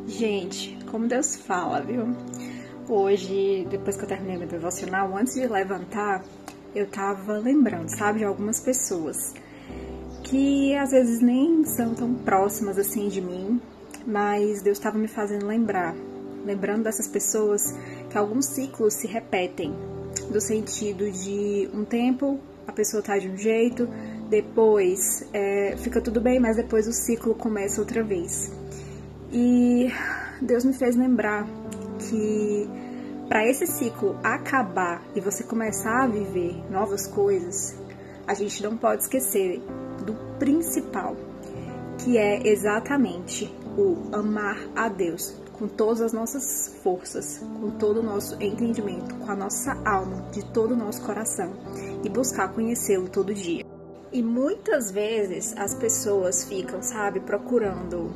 Gente, como Deus fala, viu? Hoje, depois que eu terminei meu devocional, antes de levantar, eu tava lembrando, sabe, de algumas pessoas que às vezes nem são tão próximas assim de mim, mas Deus estava me fazendo lembrando dessas pessoas que alguns ciclos se repetem, no sentido de um tempo a pessoa tá de um jeito, depois fica tudo bem, mas depois o ciclo começa outra vez. E Deus me fez lembrar que para esse ciclo acabar e você começar a viver novas coisas, a gente não pode esquecer do principal, que é exatamente o amar a Deus com todas as nossas forças, com todo o nosso entendimento, com a nossa alma, de todo o nosso coração e buscar conhecê-lo todo dia. E muitas vezes as pessoas ficam, sabe, procurando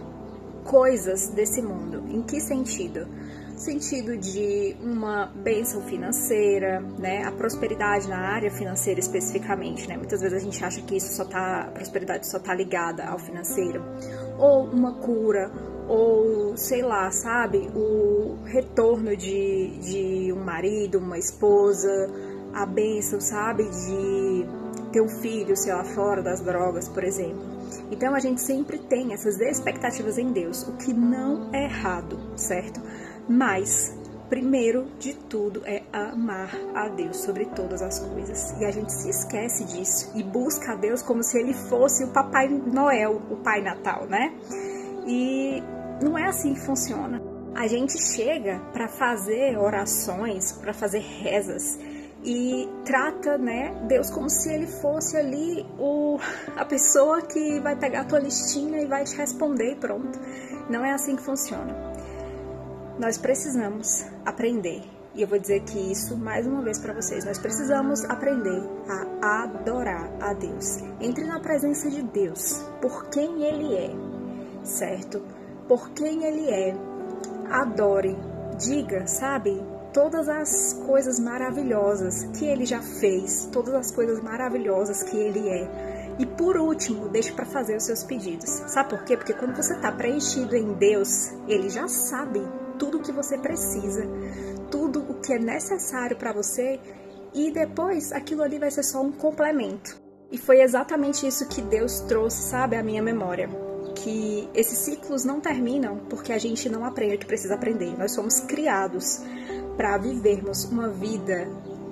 coisas desse mundo. Em que sentido? Sentido de uma bênção financeira, né? A prosperidade na área financeira especificamente, né? Muitas vezes a gente acha que a prosperidade só tá ligada ao financeiro. Ou uma cura, ou sei lá, sabe? O retorno de um marido, uma esposa, a bênção, sabe? De ter um filho, sei lá, fora das drogas, por exemplo. Então a gente sempre tem essas expectativas em Deus, o que não é errado, certo? Mas, primeiro de tudo, é amar a Deus sobre todas as coisas. E a gente se esquece disso e busca a Deus como se Ele fosse o Papai Noel, o Pai Natal, né? E não é assim que funciona. A gente chega para fazer orações, para fazer rezas, e trata, né, Deus como se Ele fosse ali a pessoa que vai pegar a tua listinha e vai te responder e pronto. Não é assim que funciona. Nós precisamos aprender, e eu vou dizer que isso mais uma vez para vocês, nós precisamos aprender a adorar a Deus. Entre na presença de Deus, por quem Ele é, certo? Por quem Ele é. Adore, diga, sabe? Todas as coisas maravilhosas que Ele já fez, todas as coisas maravilhosas que Ele é. E por último, deixe para fazer os seus pedidos. Sabe por quê? Porque quando você está preenchido em Deus, Ele já sabe tudo o que você precisa, tudo o que é necessário para você, e depois aquilo ali vai ser só um complemento. E foi exatamente isso que Deus trouxe, sabe, à minha memória. Que esses ciclos não terminam porque a gente não aprende o que precisa aprender. Nós somos criados para vivermos uma vida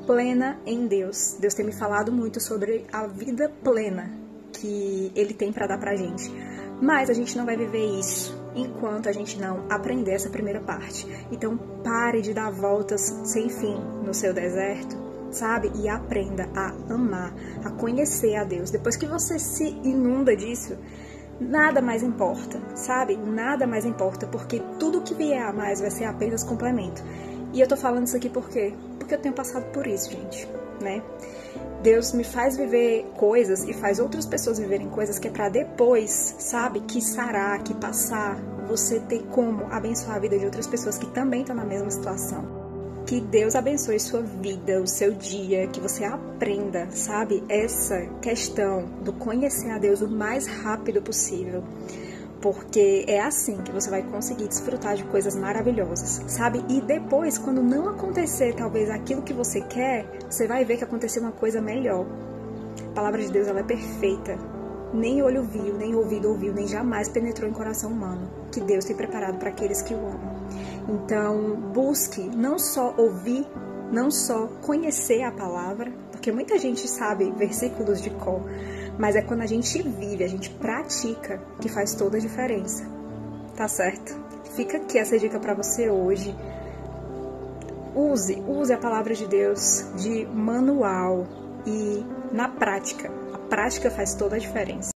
plena em Deus. Deus tem me falado muito sobre a vida plena que Ele tem para dar pra gente. Mas a gente não vai viver isso enquanto a gente não aprender essa primeira parte. Então pare de dar voltas sem fim no seu deserto, sabe? E aprenda a amar, a conhecer a Deus. Depois que você se inunda disso, nada mais importa, sabe? Nada mais importa, porque tudo que vier a mais vai ser apenas complemento. E eu tô falando isso aqui por quê? Porque eu tenho passado por isso, gente, né? Deus me faz viver coisas e faz outras pessoas viverem coisas que é pra depois, sabe? Que sarar, que passar, você ter como abençoar a vida de outras pessoas que também estão na mesma situação. Que Deus abençoe sua vida, o seu dia, que você aprenda, sabe? Essa questão do conhecer a Deus o mais rápido possível. Porque é assim que você vai conseguir desfrutar de coisas maravilhosas, sabe? E depois, quando não acontecer talvez aquilo que você quer, você vai ver que aconteceu uma coisa melhor. A palavra de Deus, ela é perfeita. Nem olho viu, nem ouvido ouviu, nem jamais penetrou em coração humano que Deus tem preparado para aqueles que o amam. Então, busque não só ouvir, não só conhecer a palavra, porque muita gente sabe versículos de cor, mas é quando a gente vive, a gente pratica, que faz toda a diferença. Tá certo? Fica aqui essa dica para você hoje. Use a palavra de Deus de manual e na prática. A prática faz toda a diferença.